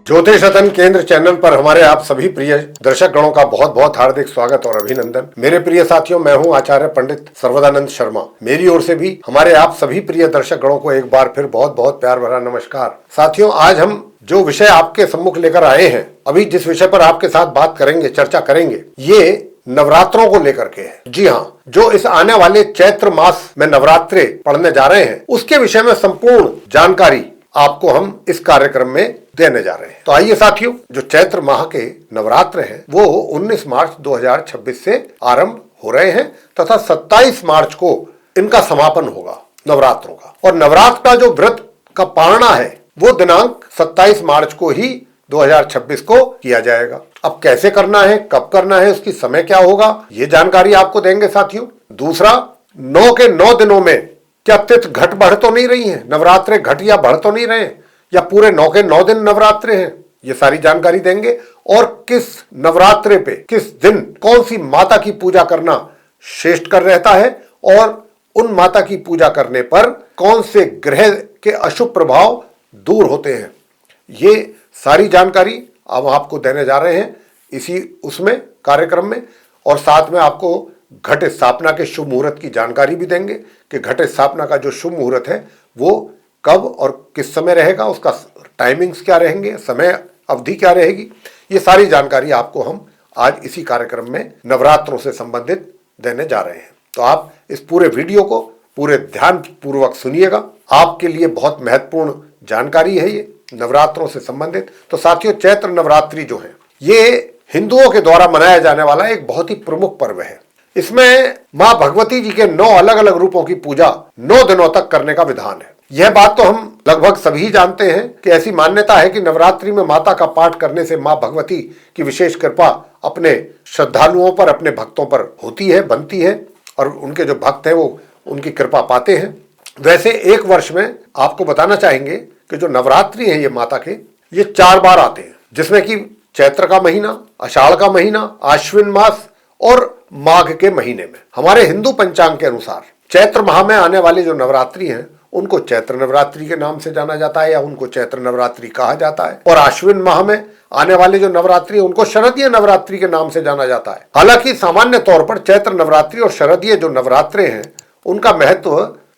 ज्योतिष रतन केंद्र चैनल पर हमारे आप सभी प्रिय दर्शक गणों का बहुत बहुत हार्दिक स्वागत और अभिनंदन। मेरे प्रिय साथियों, मैं हूं आचार्य पंडित सर्वदानंद शर्मा। मेरी ओर से भी हमारे आप सभी प्रिय दर्शक गणों को एक बार फिर बहुत बहुत प्यार भरा नमस्कार। साथियों, आज हम जो विषय आपके सम्मुख लेकर आए हैं, अभी जिस विषय पर आपके साथ बात करेंगे, चर्चा करेंगे, ये नवरात्रों को लेकर के है। जी हाँ, जो इस आने वाले चैत्र मास में नवरात्रे पढ़ने जा रहे हैं, उसके विषय में संपूर्ण जानकारी आपको हम इस कार्यक्रम में देने जा रहे हैं। तो आइए साथियों, जो चैत्र माह के नवरात्र हैं, वो 19 मार्च 2026 से आरंभ हो रहे हैं तथा 27 मार्च को इनका समापन होगा नवरात्रों का। और नवरात्र का जो व्रत का पारणा है, वो दिनांक 27 मार्च को ही 2026 को किया जाएगा। अब कैसे करना है, कब करना है, उसकी समय क्या होगा, ये जानकारी आपको देंगे साथियों। दूसरा, 9 के 9 दिनों में क्या तिथि घट बढ़ तो नहीं रही है, नवरात्रे घट या बढ़ तो नहीं रहे, या पूरे 9 के 9 दिन नवरात्रे हैं, ये सारी जानकारी देंगे। और किस नवरात्रे पे, किस दिन कौन सी माता की पूजा करना श्रेष्ठ कर रहता है, और उन माता की पूजा करने पर कौन से ग्रह के अशुभ प्रभाव दूर होते हैं, ये सारी जानकारी अब आपको देने जा रहे हैं इसी उसमें कार्यक्रम में। और साथ में आपको घट स्थापना के शुभ मुहूर्त की जानकारी भी देंगे कि घट स्थापना का जो शुभ मुहूर्त है वो कब और किस समय रहेगा, उसका टाइमिंग्स क्या रहेंगे, समय अवधि क्या रहेगी, ये सारी जानकारी आपको हम आज इसी कार्यक्रम में नवरात्रों से संबंधित देने जा रहे हैं। तो आप इस पूरे वीडियो को पूरे ध्यान पूर्वक सुनिएगा, आपके लिए बहुत महत्वपूर्ण जानकारी है ये नवरात्रों से संबंधित। तो साथियों, चैत्र नवरात्रि जो है, ये हिंदुओं के द्वारा मनाया जाने वाला एक बहुत ही प्रमुख पर्व है। इसमें मां भगवती जी के 9 अलग अलग रूपों की पूजा 9 दिनों तक करने का विधान है। यह बात तो हम लगभग सभी जानते हैं कि ऐसी मान्यता है कि नवरात्रि में माता का पाठ करने से मां भगवती की विशेष कृपा अपने श्रद्धालुओं पर, अपने भक्तों पर होती है, बनती है, और उनके जो भक्त हैं वो उनकी कृपा पाते हैं। वैसे एक वर्ष में आपको बताना चाहेंगे कि जो नवरात्रि हैं ये माता के, ये 4 बार आते हैं, जिसमें कि चैत्र का महीना, आषाढ़ का महीना, आश्विन मास और माघ के महीने में। हमारे हिंदू पंचांग के अनुसार चैत्र माह में आने वाली जो नवरात्रि हैं, उनको चैत्र नवरात्रि के नाम से जाना जाता है, या उनको चैत्र नवरात्रि कहा जाता है। और आश्विन माह में आने वाले जो नवरात्रि है, उनको शरदीय नवरात्रि के नाम से जाना जाता है। हालांकि सामान्य तौर पर चैत्र नवरात्रि और शरदीय जो नवरात्रे हैं, उनका महत्व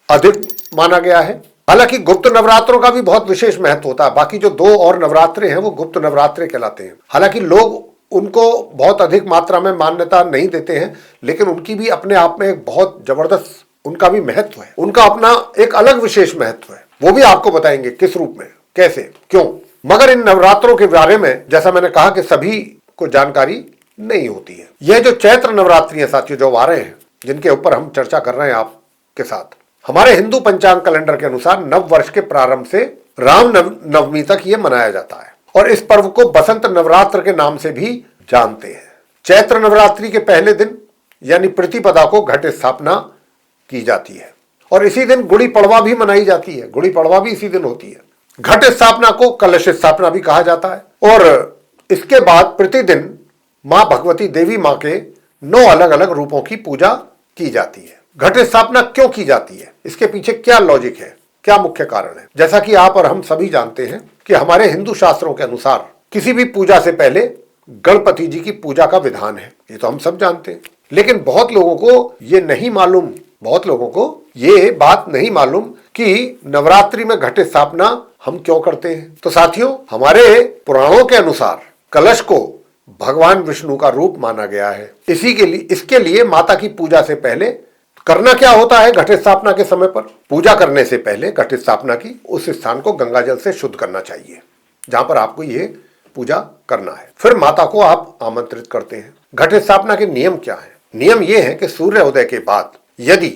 अधिक माना गया है। हालांकि गुप्त नवरात्रों का भी बहुत विशेष महत्व होता है। बाकी जो 2 और नवरात्रे हैं वो गुप्त नवरात्रे कहलाते हैं। हालांकि लोग उनको बहुत अधिक मात्रा में मान्यता नहीं देते हैं, लेकिन उनकी भी अपने आप में एक बहुत जबरदस्त उनका भी महत्व है, उनका अपना एक अलग विशेष महत्व है। वो भी आपको बताएंगे किस रूप में, कैसे, क्यों। मगर इन नवरात्रों के बारे में, जैसा मैंने कहा, कि सभी को जानकारी नहीं होती है। यह जो चैत्र नवरात्रि है साथियों, जो आ रहे हैं, जिनके ऊपर हम चर्चा कर रहे हैं आपके साथ, हमारे हिंदू पंचांग कैलेंडर के अनुसार नव वर्ष के प्रारंभ से राम नवमी तक ये मनाया जाता है, और इस पर्व को बसंत नवरात्र के नाम से भी जानते हैं। चैत्र नवरात्रि के पहले दिन यानी प्रतिपदा को घट स्थापना की जाती है, और इसी दिन गुड़ी पड़वा भी मनाई जाती है। गुड़ी पड़वा भी इसी दिन होती है। घट स्थापना को कलश स्थापना भी कहा जाता है। और इसके बाद प्रतिदिन मां भगवती देवी मां के 9 अलग अलग रूपों की पूजा की जाती है। घट स्थापना क्यों की जाती है, इसके पीछे क्या लॉजिक है, क्या मुख्य कारण है। जैसा कि आप और हम सभी जानते हैं कि हमारे हिंदू शास्त्रों के अनुसार किसी भी पूजा से पहले गणपति जी की पूजा का विधान है, ये तो हम सब जानते हैं। लेकिन बहुत लोगों को ये नहीं मालूम, बहुत लोगों को ये बात नहीं मालूम कि नवरात्रि में घट स्थापना हम क्यों करते हैं। तो साथियों, हमारे पुराणों के अनुसार कलश को भगवान विष्णु का रूप माना गया है। इसके लिए माता की पूजा से पहले करना क्या होता है, घट स्थापना के समय पर पूजा करने से पहले घट स्थापना की उस स्थान को गंगा जल से शुद्ध करना चाहिए जहां पर आपको ये पूजा करना है। फिर माता को आप आमंत्रित करते हैं। घट स्थापना के नियम क्या है? नियम ये है कि सूर्योदय के बाद यदि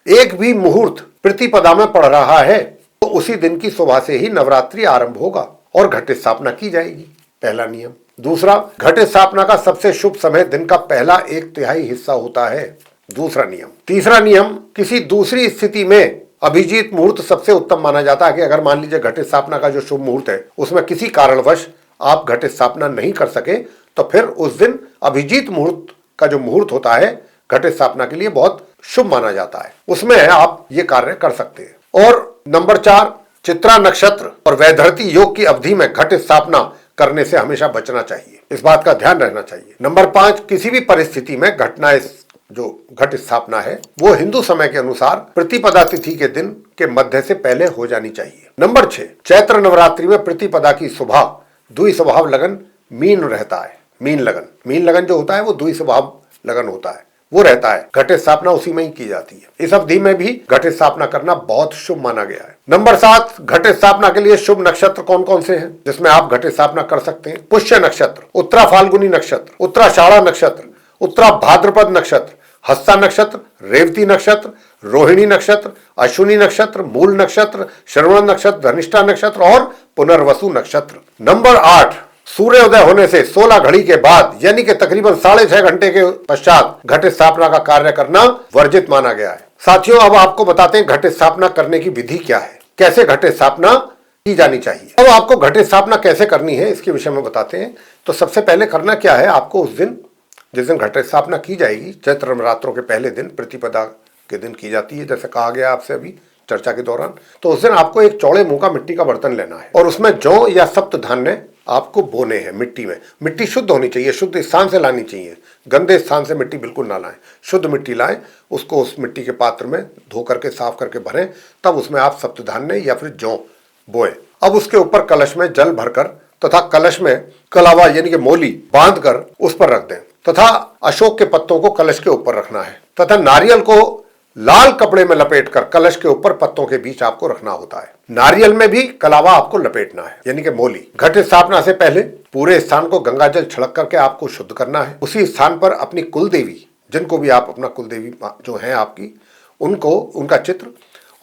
एक भी मुहूर्त प्रतिपदा में पड़ रहा है तो उसी दिन की सुबह से ही नवरात्रि आरंभ होगा और घट स्थापना की जाएगी, पहला नियम। दूसरा, घट स्थापना का सबसे शुभ समय दिन का पहला 1/3 हिस्सा होता है, दूसरा नियम। तीसरा नियम, किसी दूसरी स्थिति में अभिजीत मुहूर्त सबसे उत्तम माना जाता है कि अगर मान लीजिए घट स्थापना का जो शुभ मुहूर्त है उसमें किसी कारणवश आप घट स्थापना नहीं कर सके, तो फिर उस दिन अभिजीत मुहूर्त का जो मुहूर्त होता है घट स्थापना के लिए बहुत शुभ माना जाता है, उसमें आप ये कार्य कर सकते हैं। और नंबर 4, चित्रा नक्षत्र और वैधरती योग की अवधि में घट स्थापना करने से हमेशा बचना चाहिए, इस बात का ध्यान रहना चाहिए। नंबर 5, किसी भी परिस्थिति में जो घट स्थापना है वो हिंदू समय के अनुसार प्रतिपदा तिथि के दिन के मध्य से पहले हो जानी चाहिए। नंबर 6, चैत्र नवरात्रि में प्रतिपदा की सुबह द्वि स्वभाव लगन मीन रहता है। मीन लगन जो होता है वो द्वि स्वभाव लगन होता है, वो रहता है। घट स्थापना उसी में ही की जाती है। इस अवधि में भी घट स्थापना करना बहुत शुभ माना गया है। नंबर 7, घट स्थापना के लिए शुभ नक्षत्र कौन कौन से हैं जिसमें आप घट स्थापना कर सकते हैं? पुष्य नक्षत्र, उत्तरा फाल्गुनी नक्षत्र, उत्तराषाढ़ा नक्षत्र, उत्तरा भाद्रपद नक्षत्र, हस्ता नक्षत्र, रेवती नक्षत्र, रोहिणी नक्षत्र, अश्विनी नक्षत्र, मूल नक्षत्र, श्रवण नक्षत्र, धनिष्ठा नक्षत्र और पुनर्वसु नक्षत्र। नंबर 8, सूर्योदय होने से 16 घड़ी के बाद यानी कि तकरीबन 6.5 घंटे के पश्चात घट स्थापना का कार्य करना वर्जित माना गया है। साथियों, अब आपको बताते हैं घट स्थापना करने की विधि क्या है, कैसे घट स्थापना की जानी चाहिए। अब आपको घट स्थापना कैसे करनी है इसके विषय में बताते हैं। तो सबसे पहले करना क्या है, आपको उस दिन जिस दिन घट स्थापना की जाएगी, चैत्र नवरात्रों के पहले दिन प्रतिपदा के दिन की जाती है, जैसे कहा गया आपसे अभी चर्चा के दौरान। तो उस दिन आपको एक चौड़े मुंह का मिट्टी का बर्तन लेना है और उसमें जौ या सप्त धान्य आपको बोने हैं मिट्टी में। मिट्टी शुद्ध होनी चाहिए, शुद्ध स्थान से लानी चाहिए, गंदे स्थान से मिट्टी बिल्कुल ना लाएं। शुद्ध मिट्टी लाएं, उसको उस मिट्टी के पात्र में धो करके साफ करके भरें, तब उसमें आप सप्त धान्य या फिर जौ बोएं। अब उसके ऊपर कलश में जल भरकर तथा कलश में कलावा यानी कि मोली बांध कर उस पर रख दें तथा अशोक के पत्तों को कलश के ऊपर रखना है तथा नारियल को लाल कपड़े में लपेटकर कलश के ऊपर पत्तों के बीच आपको रखना होता है। नारियल में भी कलावा आपको लपेटना है यानी कि मोली। घट स्थापना से पहले पूरे स्थान को गंगाजल छिड़क करके आपको शुद्ध करना है। उसी स्थान पर अपनी कुल देवी, जिनको भी आप अपना कुल देवी जो है आपकी, उनको उनका चित्र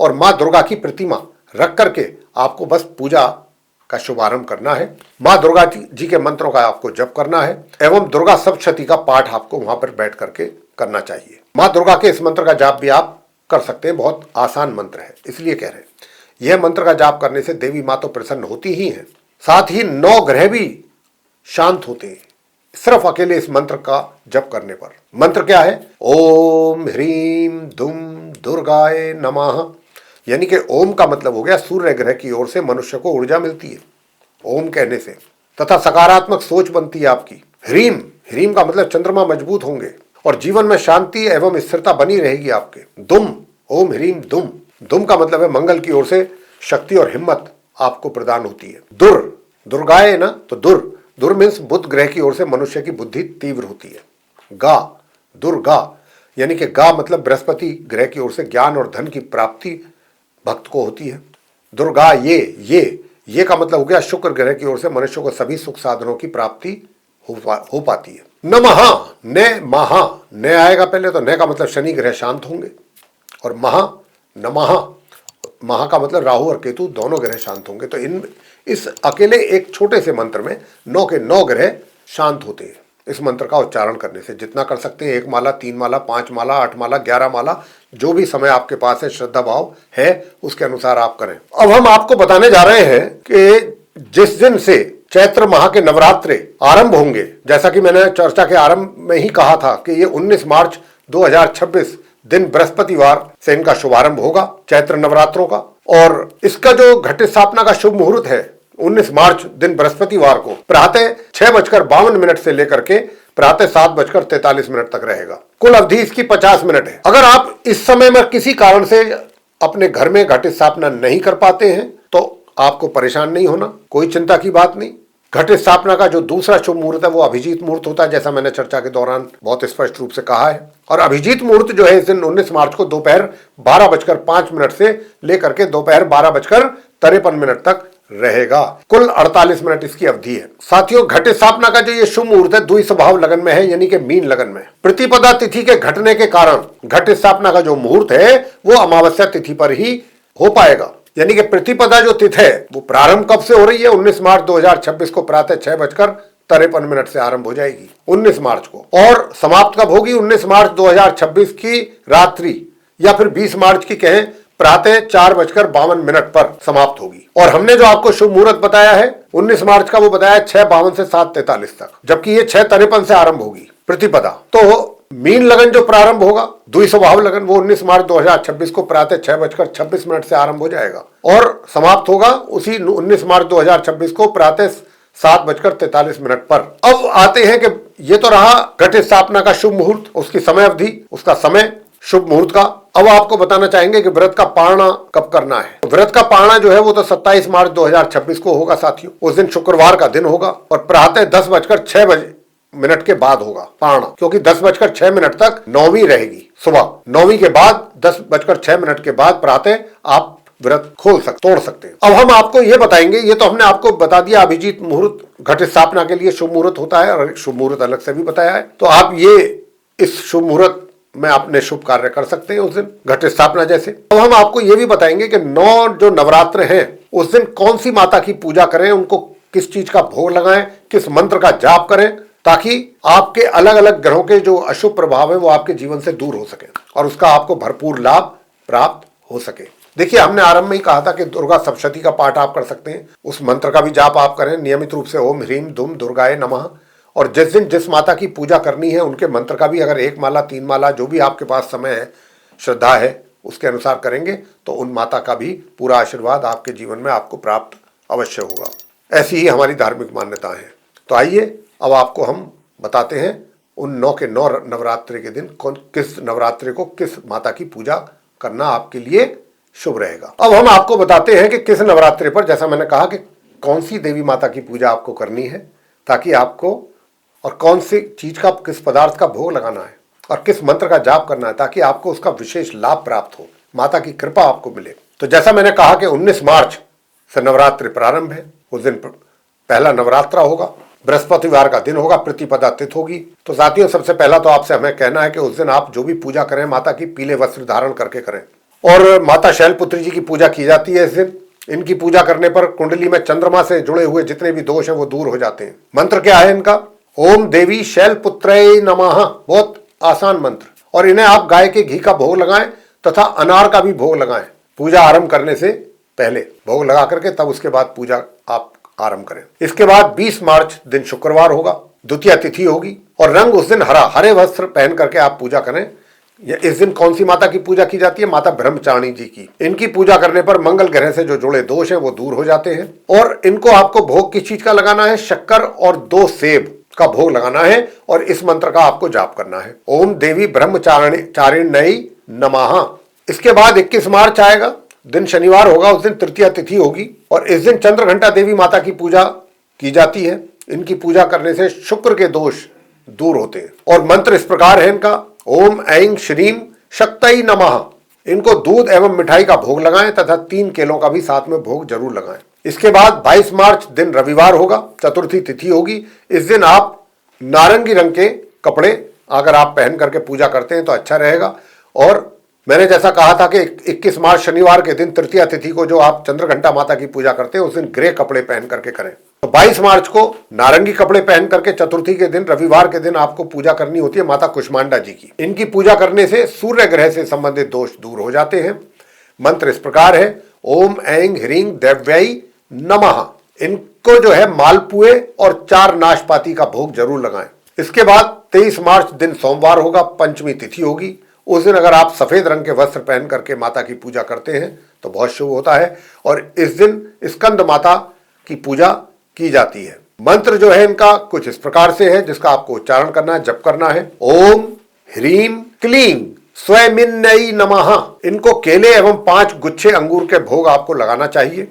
और माँ दुर्गा की प्रतिमा रख करके आपको बस पूजा का शुभारंभ करना है। माँ दुर्गा जी के मंत्रों का आपको जप करना है एवं दुर्गा सप्तशती का पाठ आपको वहां पर बैठ करके करना चाहिए। माँ दुर्गा के इस मंत्र का जाप भी आप कर सकते हैं, बहुत आसान मंत्र है, इसलिए कह रहे हैं। यह मंत्र का जाप करने से देवी माँ तो प्रसन्न होती ही हैं, साथ ही 9 ग्रह भी शांत होते हैं सिर्फ अकेले इस मंत्र का जप करने पर। मंत्र क्या है? ओम ह्रीम दुम दुर्गाए नमः, यानी कि ओम का मतलब हो गया सूर्य ग्रह की ओर से मनुष्य को ऊर्जा मिलती है ओम कहने से, तथा सकारात्मक सोच बनती है आपकी। ह्रीम का मतलब चंद्रमा मजबूत होंगे और जीवन में शांति एवं स्थिरता बनी रहेगी आपके। दुम, ओम ह्रीम दुम का मतलब है मंगल की ओर से शक्ति और हिम्मत आपको प्रदान होती है। दुर्गाए ना, तो दुर मीन्स बुध ग्रह की ओर से मनुष्य की बुद्धि तीव्र होती है। दुर्गा यानी कि गा मतलब बृहस्पति ग्रह की ओर से ज्ञान और धन की प्राप्ति भक्त को होती है। दुर्गा ये का मतलब हो गया शुक्र ग्रह की ओर से मनुष्य को सभी सुख साधनों की प्राप्ति हो पाती है। न आएगा पहले, तो न का मतलब शनि ग्रह शांत होंगे और महा का मतलब राहु और केतु दोनों ग्रह शांत होंगे। तो इस अकेले एक छोटे से मंत्र में 9 के 9 ग्रह शांत होते हैं। इस मंत्र का उच्चारण करने से जितना कर सकते हैं, 1 माला, 3 माला, 5 माला, 8 माला, 11 माला, जो भी समय आपके पास है, श्रद्धा भाव है, उसके अनुसार आप करें। अब हम आपको बताने जा रहे हैं कि जिस दिन से चैत्र माह के नवरात्रे आरंभ होंगे, जैसा कि मैंने चर्चा के आरंभ में ही कहा था कि ये 19 मार्च 2026 दिन बृहस्पतिवार से इनका शुभारंभ होगा चैत्र नवरात्रों का। और इसका जो घट स्थापना का शुभ मुहूर्त है 19 मार्च दिन बृहस्पतिवार को प्रातः 6:52 से लेकर के प्रातः 7:43 तक रहेगा। कुल अवधि इसकी 50 मिनट है। अगर आप इस समय में किसी कारण से अपने घर में घट स्थापना नहीं कर पाते हैं तो आपको परेशान नहीं होना, कोई चिंता की बात नहीं। घट स्थापना का जो दूसरा शुभ मुहूर्त है वो अभिजीत मुहूर्त होता है, जैसा मैंने चर्चा के दौरान बहुत स्पष्ट रूप से कहा है। और अभिजीत मुहूर्त जो है इस दिन 19 मार्च को दोपहर 12:05 से लेकर के दोपहर 12:53 तक रहेगा। कुल 48 मिनट इसकी अवधि है। साथियों, घट स्थापना का जो ये शुभ मुहूर्त है द्वि स्वभाव लगन में है, यानी कि मीन लगन में। प्रतिपदा तिथि के घटने के कारण घट स्थापना का जो मुहूर्त है वो अमावस्या तिथि पर ही हो पाएगा। यानी कि प्रतिपदा जो तिथि है वो प्रारंभ कब से हो रही है? 19 मार्च 2026 को प्रातः 6:53 से आरंभ हो जाएगी 19 मार्च को, और समाप्त कब होगी? 19 मार्च 2026 की रात्रि या फिर 20 मार्च की कहें प्रातः 4:52 पर समाप्त होगी। और हमने जो आपको शुभ मुहूर्त बताया है 19 मार्च का, वो बताया 6:52 से 7:43 तक, जबकि ये 6:53 से आरंभ होगी प्रतिपदा। तो मीन लगन जो प्रारंभ होगा द्वि स्वभाव लगन, वो 19 मार्च 2026 को प्रातः 6:26 से आरंभ हो जाएगा और समाप्त होगा उसी 19 मार्च 2026 को प्रातः 7:43 पर। अब आते हैं कि ये तो रहा घट स्थापना का शुभ मुहूर्त, उसकी समय अवधि, उसका समय शुभ मुहूर्त का। अब आपको बताना चाहेंगे कि व्रत का पारणा कब करना है। व्रत का पारणा जो है वो तो 27 मार्च 2026 को होगा साथियों। उस दिन शुक्रवार का दिन होगा और प्रातः 10:06 के बाद होगा पारणा, क्योंकि 10:06 तक नौवीं रहेगी। सुबह नौवीं के बाद 10:06 के बाद प्रातः आप व्रत तोड़ सकते हैं। अब हम आपको ये बताएंगे, ये तो हमने आपको बता दिया अभिजीत मुहूर्त घट स्थापना के लिए शुभ मुहूर्त होता है और शुभ मुहूर्त अलग से भी बताया है, तो आप ये इस शुभ मुहूर्त में अपने शुभ कार्य कर सकते हैं उस दिन घट स्थापना जैसे। अब हम आपको ये भी बताएंगे कि 9 जो नवरात्र हैं उस दिन कौन सी माता की पूजा करें, उनको किस चीज का भोग लगाएं, किस मंत्र का जाप करें, ताकि आपके अलग अलग ग्रहों के जो अशुभ प्रभाव है वो आपके जीवन से दूर हो सके और उसका आपको भरपूर लाभ प्राप्त हो सके। देखिए, हमने आरंभ में ही कहा था कि दुर्गा सप्तशती का पाठ आप कर सकते हैं, उस मंत्र का भी जाप आप करें नियमित रूप से, ओम ह्रीम दुम दुर्गाए नमः। और जिस दिन जिस माता की पूजा करनी है उनके मंत्र का भी अगर 1 माला 3 माला जो भी आपके पास समय है, श्रद्धा है, उसके अनुसार करेंगे तो उन माता का भी पूरा आशीर्वाद आपके जीवन में आपको प्राप्त अवश्य होगा। ऐसी ही हमारी धार्मिक मान्यताएं हैं। तो आइए अब आपको हम बताते हैं उन 9 के 9 नवरात्रि के दिन किस नवरात्रि को किस माता की पूजा करना आपके लिए शुभ रहेगा। अब हम आपको बताते हैं कि किस नवरात्रि पर, जैसा मैंने कहा कि कौन सी देवी माता की पूजा आपको करनी है, ताकि आपको और कौन सी चीज का, किस पदार्थ का भोग लगाना है और किस मंत्र का जाप करना है, ताकि आपको उसका विशेष लाभ प्राप्त हो, माता की कृपा आपको मिले। तो जैसा मैंने कहा कि 19 मार्च से नवरात्रि प्रारंभ है। उस दिन पहला नवरात्रा होगा, बृहस्पतिवार का दिन होगा, प्रतिपदा तिथि होगी। तो साथियों, सबसे पहला तो आपसे हमें कहना है कि उस दिन आप जो भी पूजा करें माता की पीले वस्त्र धारण करके करें। और माता शैलपुत्री जी की पूजा की जाती है इस दिन। इनकी पूजा करने पर कुंडली में चंद्रमा से जुड़े हुए जितने भी दोष हैं वो दूर हो जाते हैं। मंत्र क्या है इनका? ओम देवी शैलपुत्रये नमः। बहुत आसान मंत्र। और इन्हें आप गाय के घी का भोग लगाएं तथा अनार का भी भोग लगाएं। पूजा आरंभ करने से पहले भोग लगा करके तब उसके बाद पूजा आप आरंभ करें। इसके बाद 20 मार्च दिन शुक्रवार होगा, द्वितीय तिथि होगी और रंग उस दिन हरे वस्त्र पहन करके आप पूजा करें। इस दिन कौन सी माता की पूजा की जाती है? माता ब्रह्मचारिणी जी की। इनकी पूजा करने पर मंगल ग्रह से जो जुड़े दोष हैं वो दूर हो जाते हैं। और इनको आपको भोग किस चीज का लगाना है? शक्कर और 2 सेब का भोग लगाना है और इस मंत्र का आपको जाप करना है, ओम देवी ब्रह्मचारिण्यै नमः। इसके बाद 21 मार्च आएगा, दिन शनिवार होगा, उस दिन तृतीया तिथि होगी और इस दिन चंद्रघंटा देवी माता की पूजा की जाती है। इनकी पूजा करने से शुक्र के दोष दूर होते हैं। और मंत्र इस प्रकार है इनका, ओम ऐं श्रीम शक्तये नमः। इनको दूध एवं मिठाई का भोग लगाएं तथा 3 केलों का भी साथ में भोग जरूर लगाएं। इसके बाद 22 मार्च दिन रविवार होगा, चतुर्थी तिथि होगी। इस दिन आप नारंगी रंग के कपड़े अगर आप पहन करके पूजा करते हैं तो अच्छा रहेगा। और मैंने जैसा कहा था कि 21 मार्च शनिवार के दिन तृतीया तिथि को जो आप चंद्रघंटा माता की पूजा करते हैं उस दिन ग्रे कपड़े पहन करके करें। तो 22 मार्च को नारंगी कपड़े पहन करके चतुर्थी के दिन रविवार के दिन आपको पूजा करनी होती है माता कुष्मांडा जी की। इनकी पूजा करने से सूर्य ग्रह से संबंधित दोष दूर हो जाते हैं। मंत्र इस प्रकार है, ओम ऐं ह्रीं देव्यै नमः। इनको जो है मालपुए और 4 नाशपाती का भोग जरूर लगाएं। इसके बाद 23 मार्च दिन सोमवार होगा, पंचमी तिथि होगी। उस दिन अगर आप सफेद रंग के वस्त्र पहन करके माता की पूजा करते हैं तो बहुत शुभ होता है। और इस दिन स्कंद माता की पूजा की जाती है। मंत्र जो है इनका कुछ इस प्रकार से है, जिसका आपको उच्चारण करना है, जप करना है, ओम ह्रीं क्लीं स्वयमिन्यै नमः। इनको केले एवं 5 गुच्छे अंगूर के भोग आपको लगाना चाहिए।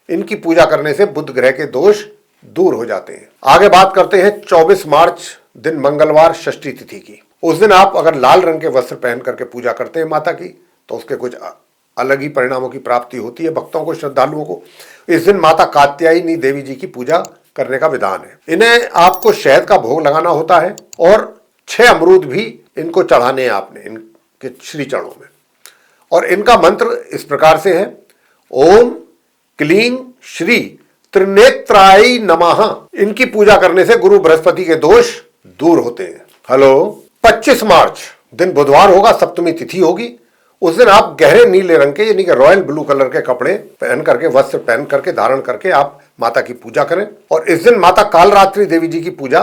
इनकी पूजा करने से बुध ग्रह के दोष दूर हो जाते हैं। आगे बात करते हैं 24 मार्च दिन मंगलवार षष्ठी तिथि की। उस दिन आप अगर लाल रंग के वस्त्र पहन करके पूजा करते हैं माता की तो उसके कुछ अलग ही परिणामों की प्राप्ति होती है भक्तों को, श्रद्धालुओं को। इस दिन माता कात्यायनी देवी जी की पूजा करने का विधान है। इन्हें आपको शहद का भोग लगाना होता है और 6 अमरूद भी इनको चढ़ाने हैं आपने इनके श्री चरणों में। और इनका मंत्र इस प्रकार से है, ओम क्लीं श्री त्रिनेत्राय नमः। इनकी पूजा करने से गुरु बृहस्पति के दोष दूर होते हैं। हेलो। 25 मार्च दिन बुधवार होगा, सप्तमी तिथि होगी। उस दिन आप गहरे नीले रंग के यानी कि रॉयल ब्लू कलर के कपड़े पहन करके, वस्त्र पहन करके, धारण करके आप माता की पूजा करें। और इस दिन माता कालरात्रि देवी जी की पूजा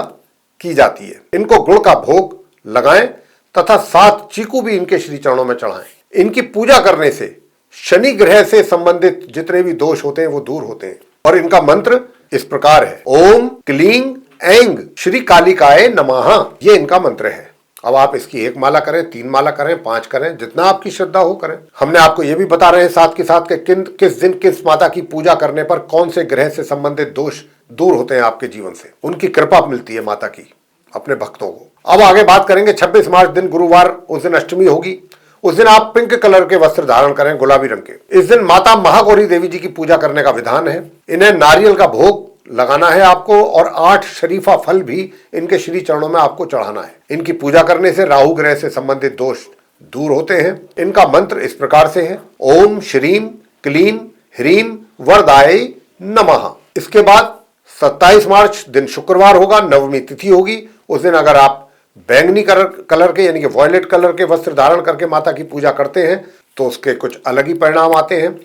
की जाती है। इनको गुड़ का भोग लगाएं तथा 7 चीकू भी इनके श्री चरणों में चढ़ाएं। इनकी पूजा करने से शनि ग्रह से संबंधित जितने भी दोष होते हैं वो दूर होते हैं। और इनका मंत्र इस प्रकार है। ओम क्लीं ऐं श्री कालिकाय नमः, ये इनका मंत्र है। अब आप इसकी 1 माला करें, 3 माला करें, 5 करें, जितना आपकी श्रद्धा हो करें। हमने आपको ये भी बता रहे हैं साथ के साथ कि किस दिन किस माता की पूजा करने पर कौन से ग्रह से संबंधित दोष दूर होते हैं आपके जीवन से, उनकी कृपा मिलती है माता की अपने भक्तों को। अब आगे बात करेंगे 26 मार्च दिन गुरुवार, उस दिन अष्टमी होगी। उस दिन आप पिंक कलर के वस्त्र धारण करें, गुलाबी रंग के। इस दिन माता महागौरी देवी जी की पूजा करने का विधान है। इन्हें नारियल का भोग लगाना है आपको और 8 शरीफा फल भी इनके श्री चरणों में आपको चढ़ाना है। इनकी पूजा करने से राहु ग्रह से संबंधित दोष दूर होते हैं। इनका मंत्र इस प्रकार से है। ओम श्रीम क्लीं ह्रीं वरदाय नमः। इसके बाद 27 मार्च दिन शुक्रवार होगा, नवमी तिथि होगी। उस दिन अगर आप बैंगनी कलर के यानी कि वॉयलेट कलर के वस्त्र धारण करके माता की पूजा करते हैं तो उसके कुछ अलग ही परिणाम आते हैं।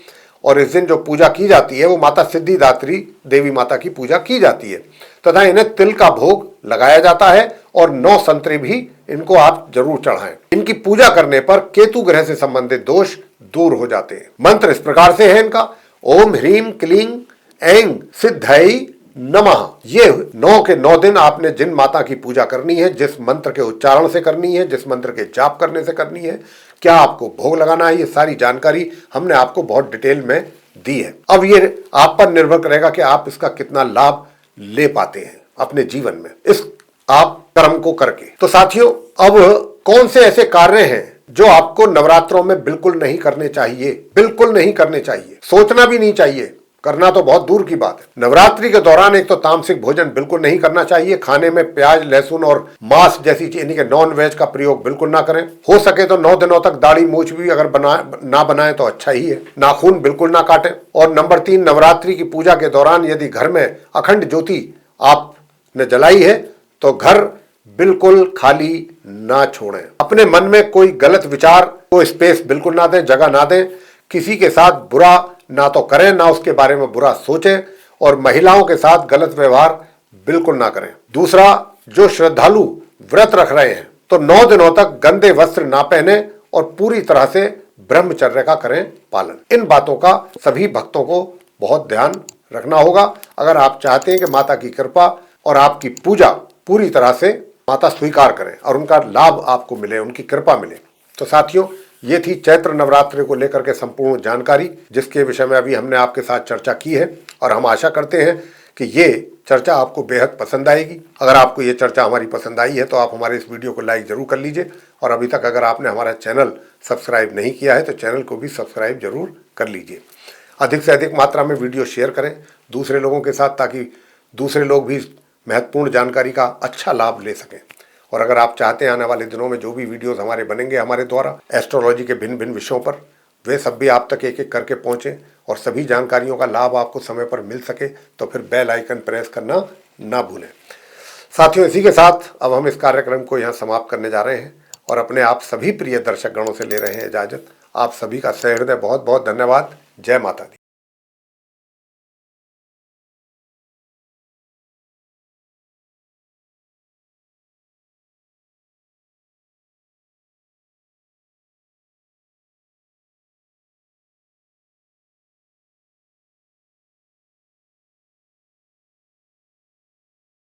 और इस दिन जो पूजा की जाती है वो माता सिद्धिदात्री देवी माता की पूजा की जाती है तथा इन्हें तिल का भोग लगाया जाता है और 9 संतरे भी इनको आप जरूर चढ़ाएं। इनकी पूजा करने पर केतु ग्रह से संबंधित दोष दूर हो जाते हैं। मंत्र इस प्रकार से है इनका। ओम ह्रीं क्लीं ऐं सिद्धयै नमः। ये 9 के 9 दिन आपने जिन माता की पूजा करनी है, जिस मंत्र के उच्चारण से करनी है, जिस मंत्र के जाप करने से करनी है, क्या आपको भोग लगाना है, ये सारी जानकारी हमने आपको बहुत डिटेल में दी है। अब ये आप पर निर्भर करेगा कि आप इसका कितना लाभ ले पाते हैं अपने जीवन में इस आप कर्म को करके। तो साथियों, अब कौन से ऐसे कार्य हैं जो आपको नवरात्रों में बिल्कुल नहीं करने चाहिए, बिल्कुल नहीं करने चाहिए, सोचना भी नहीं चाहिए, करना तो बहुत दूर की बात है। नवरात्रि के दौरान एक तो तामसिक भोजन बिल्कुल नहीं करना चाहिए। खाने में प्याज, लहसुन और मांस जैसी चीज यानी कि नॉन वेज का प्रयोग बिल्कुल ना करें। हो सके तो 9 दिनों तक दाढ़ी मूछ भी अगर ना बनाए तो अच्छा ही है। नाखून बिल्कुल ना काटें। और नंबर 3, नवरात्रि की पूजा के दौरान यदि घर में अखंड ज्योति आपने जलाई है तो घर बिल्कुल खाली ना छोड़ें। अपने मन में कोई गलत विचार को स्पेस बिल्कुल ना दें, जगह ना दें। किसी के साथ बुरा ना तो करें, ना उसके बारे में बुरा सोचें और महिलाओं के साथ गलत व्यवहार बिल्कुल ना करें। दूसरा, जो श्रद्धालु व्रत रख रहे हैं तो 9 दिनों तक गंदे वस्त्र ना पहने और पूरी तरह से ब्रह्मचर्य का करें पालन। इन बातों का सभी भक्तों को बहुत ध्यान रखना होगा अगर आप चाहते हैं कि माता की कृपा और आपकी पूजा पूरी तरह से माता स्वीकार करें और उनका लाभ आपको मिले, उनकी कृपा मिले। तो साथियों, ये थी चैत्र नवरात्रि को लेकर के संपूर्ण जानकारी, जिसके विषय में अभी हमने आपके साथ चर्चा की है और हम आशा करते हैं कि ये चर्चा आपको बेहद पसंद आएगी। अगर आपको ये चर्चा हमारी पसंद आई है तो आप हमारे इस वीडियो को लाइक जरूर कर लीजिए और अभी तक अगर आपने हमारा चैनल सब्सक्राइब नहीं किया है तो चैनल को भी सब्सक्राइब जरूर कर लीजिए। अधिक से अधिक मात्रा में वीडियो शेयर करें दूसरे लोगों के साथ, ताकि दूसरे लोग भी महत्वपूर्ण जानकारी का अच्छा लाभ ले सकें। और अगर आप चाहते हैं आने वाले दिनों में जो भी वीडियोस हमारे बनेंगे हमारे द्वारा एस्ट्रोलॉजी के भिन्न भिन्न विषयों पर, वे सब भी आप तक एक एक करके पहुंचे और सभी जानकारियों का लाभ आपको समय पर मिल सके, तो फिर बेल आइकन प्रेस करना ना भूलें। साथियों, इसी के साथ अब हम इस कार्यक्रम को यहाँ समाप्त करने जा रहे हैं और अपने आप सभी प्रिय दर्शक गणों से ले रहे हैं इजाजत। आप सभी का सहृदय बहुत बहुत धन्यवाद। जय माता दी।